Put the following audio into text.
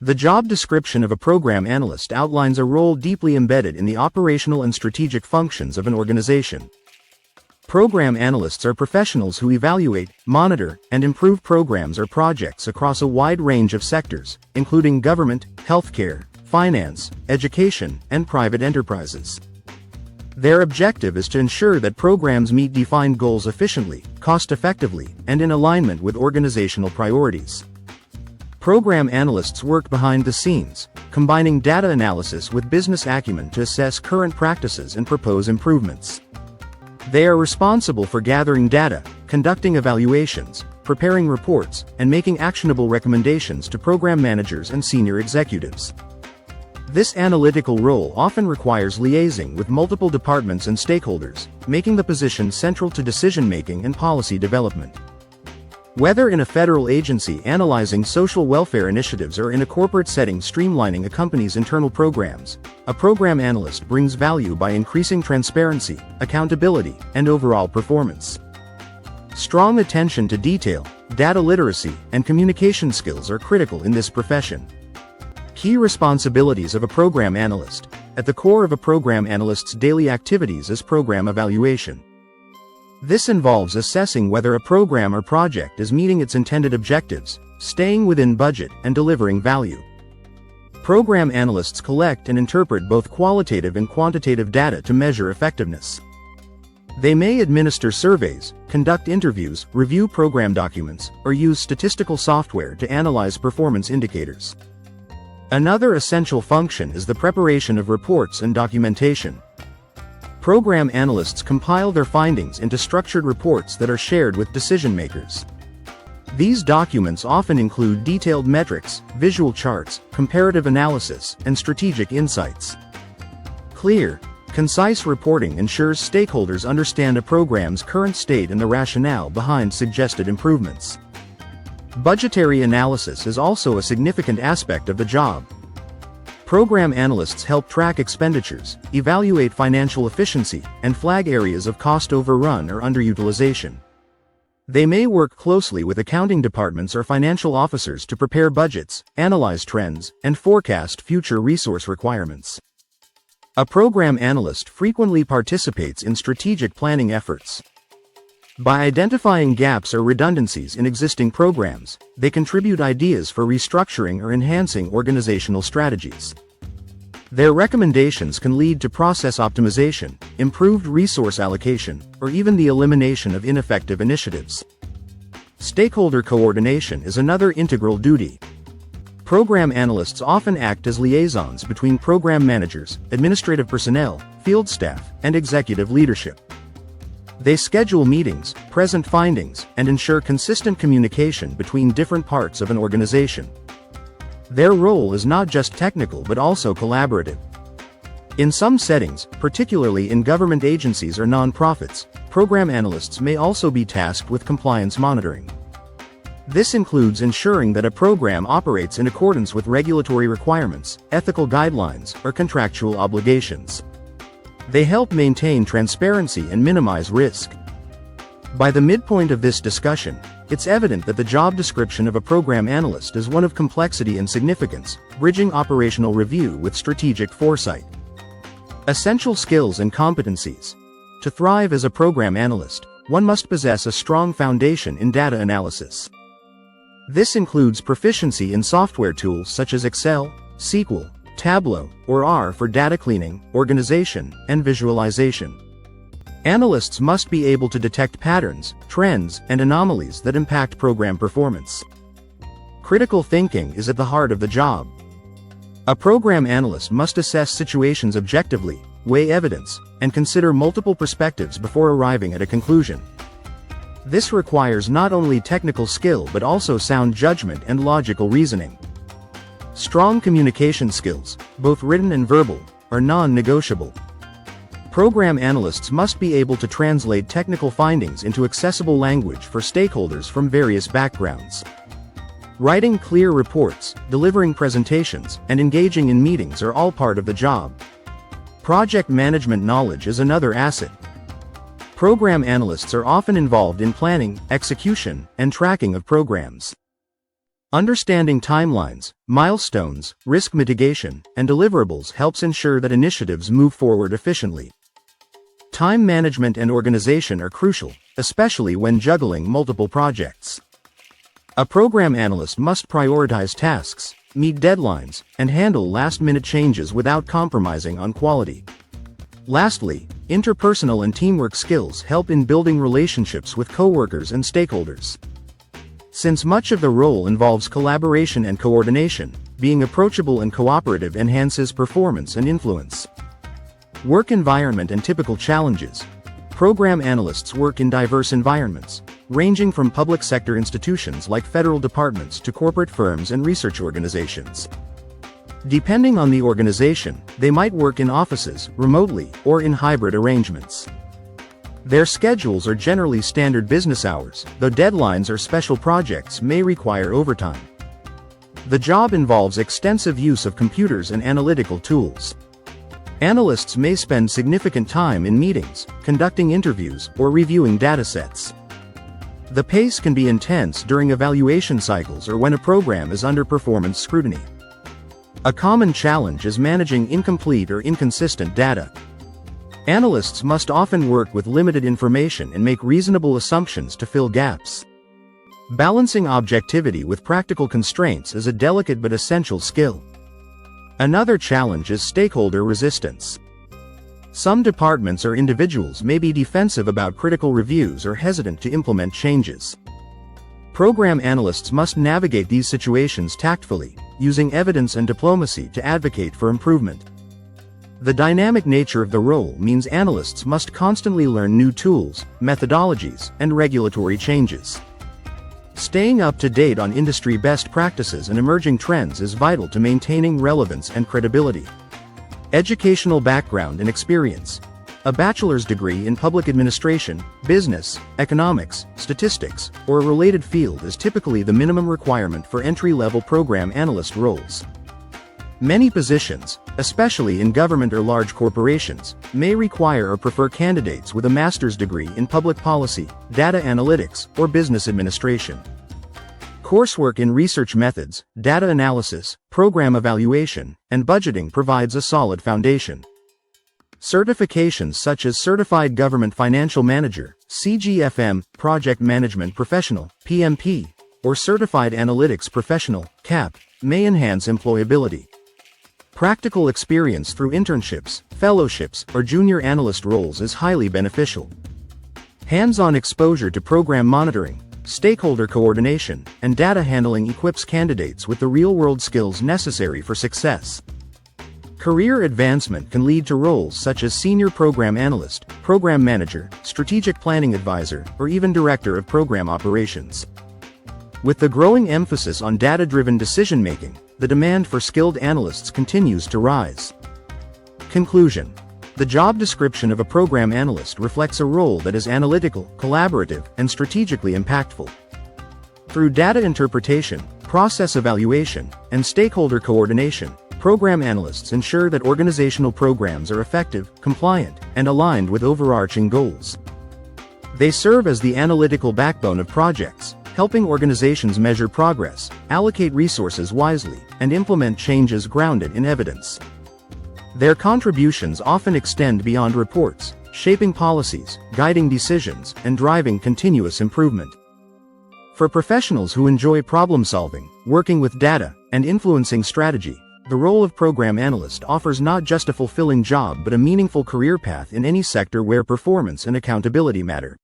The job description of a program analyst outlines a role deeply embedded in the operational and strategic functions of an organization. Program analysts are professionals who evaluate, monitor, and improve programs or projects across a wide range of sectors, including government, healthcare, finance, education, and private enterprises. Their objective is to ensure that programs meet defined goals efficiently, cost-effectively, and in alignment with organizational priorities. Program analysts work behind the scenes, combining data analysis with business acumen to assess current practices and propose improvements. They are responsible for gathering data, conducting evaluations, preparing reports, and making actionable recommendations to program managers and senior executives. This analytical role often requires liaising with multiple departments and stakeholders, making the position central to decision-making and policy development. Whether in a federal agency analyzing social welfare initiatives or in a corporate setting streamlining a company's internal programs, a program analyst brings value by increasing transparency, accountability, and overall performance. Strong attention to detail, data literacy, and communication skills are critical in this profession. Key responsibilities of a program analyst. At the core of a program analyst's daily activities is program evaluation. This involves assessing whether a program or project is meeting its intended objectives, staying within budget, and delivering value. Program analysts collect and interpret both qualitative and quantitative data to measure effectiveness. They may administer surveys, conduct interviews, review program documents, or use statistical software to analyze performance indicators. Another essential function is the preparation of reports and documentation. Program analysts compile their findings into structured reports that are shared with decision-makers. These documents often include detailed metrics, visual charts, comparative analysis, and strategic insights. Clear, concise reporting ensures stakeholders understand a program's current state and the rationale behind suggested improvements. Budgetary analysis is also a significant aspect of the job. Program analysts help track expenditures, evaluate financial efficiency, and flag areas of cost overrun or underutilization. They may work closely with accounting departments or financial officers to prepare budgets, analyze trends, and forecast future resource requirements. A program analyst frequently participates in strategic planning efforts. By identifying gaps or redundancies in existing programs, they contribute ideas for restructuring or enhancing organizational strategies. Their recommendations can lead to process optimization, improved resource allocation, or even the elimination of ineffective initiatives. Stakeholder coordination is another integral duty. Program analysts often act as liaisons between program managers, administrative personnel, field staff, and executive leadership. They schedule meetings, present findings, and ensure consistent communication between different parts of an organization. Their role is not just technical but also collaborative. In some settings, particularly in government agencies or nonprofits, program analysts may also be tasked with compliance monitoring. This includes ensuring that a program operates in accordance with regulatory requirements, ethical guidelines, or contractual obligations. They help maintain transparency and minimize risk. By the midpoint of this discussion, it's evident that the job description of a program analyst is one of complexity and significance, bridging operational review with strategic foresight. Essential skills and competencies. To thrive as a program analyst, one must possess a strong foundation in data analysis. This includes proficiency in software tools such as Excel, SQL, Tableau, or R for data cleaning, organization, and visualization. Analysts must be able to detect patterns, trends, and anomalies that impact program performance. Critical thinking is at the heart of the job. A program analyst must assess situations objectively, weigh evidence, and consider multiple perspectives before arriving at a conclusion. This requires not only technical skill but also sound judgment and logical reasoning. Strong communication skills, both written and verbal, are non-negotiable. Program analysts must be able to translate technical findings into accessible language for stakeholders from various backgrounds. Writing clear reports, delivering presentations, and engaging in meetings are all part of the job. Project management knowledge is another asset. Program analysts are often involved in planning, execution, and tracking of programs. Understanding timelines, milestones, risk mitigation, and deliverables helps ensure that initiatives move forward efficiently. Time management and organization are crucial, especially when juggling multiple projects. A program analyst must prioritize tasks, meet deadlines, and handle last-minute changes without compromising on quality. Lastly, interpersonal and teamwork skills help in building relationships with coworkers and stakeholders. Since much of the role involves collaboration and coordination, being approachable and cooperative enhances performance and influence. Work environment and typical challenges. Program analysts work in diverse environments, ranging from public sector institutions like federal departments to corporate firms and research organizations. Depending on the organization, they might work in offices, remotely, or in hybrid arrangements. Their schedules are generally standard business hours, though deadlines or special projects may require overtime. The job involves extensive use of computers and analytical tools. Analysts may spend significant time in meetings, conducting interviews, or reviewing datasets. The pace can be intense during evaluation cycles or when a program is under performance scrutiny. A common challenge is managing incomplete or inconsistent data. Analysts must often work with limited information and make reasonable assumptions to fill gaps. Balancing objectivity with practical constraints is a delicate but essential skill. Another challenge is stakeholder resistance. Some departments or individuals may be defensive about critical reviews or hesitant to implement changes. Program analysts must navigate these situations tactfully, using evidence and diplomacy to advocate for improvement. The dynamic nature of the role means analysts must constantly learn new tools, methodologies, and regulatory changes. Staying up to date on industry best practices and emerging trends is vital to maintaining relevance and credibility. Educational background and experience. A bachelor's degree in public administration, business, economics, statistics, or a related field is typically the minimum requirement for entry-level program analyst roles. Many positions, especially in government or large corporations, may require or prefer candidates with a master's degree in public policy, data analytics, or business administration. Coursework in research methods, data analysis, program evaluation, and budgeting provides a solid foundation. Certifications such as Certified Government Financial Manager, CGFM, Project Management Professional, PMP, or Certified Analytics Professional, CAP, may enhance employability. Practical experience through internships, fellowships, or junior analyst roles is highly beneficial. Hands-on exposure to program monitoring, stakeholder coordination, and data handling equips candidates with the real-world skills necessary for success. Career advancement can lead to roles such as senior program analyst, program manager, strategic planning advisor, or even director of program operations. With the growing emphasis on data-driven decision-making, the demand for skilled analysts continues to rise. Conclusion. The job description of a program analyst reflects a role that is analytical, collaborative, and strategically impactful. Through data interpretation, process evaluation, and stakeholder coordination, program analysts ensure that organizational programs are effective, compliant, and aligned with overarching goals. They serve as the analytical backbone of projects, helping organizations measure progress, allocate resources wisely, and implement changes grounded in evidence. Their contributions often extend beyond reports, shaping policies, guiding decisions, and driving continuous improvement. For professionals who enjoy problem-solving, working with data, and influencing strategy, the role of program analyst offers not just a fulfilling job but a meaningful career path in any sector where performance and accountability matter.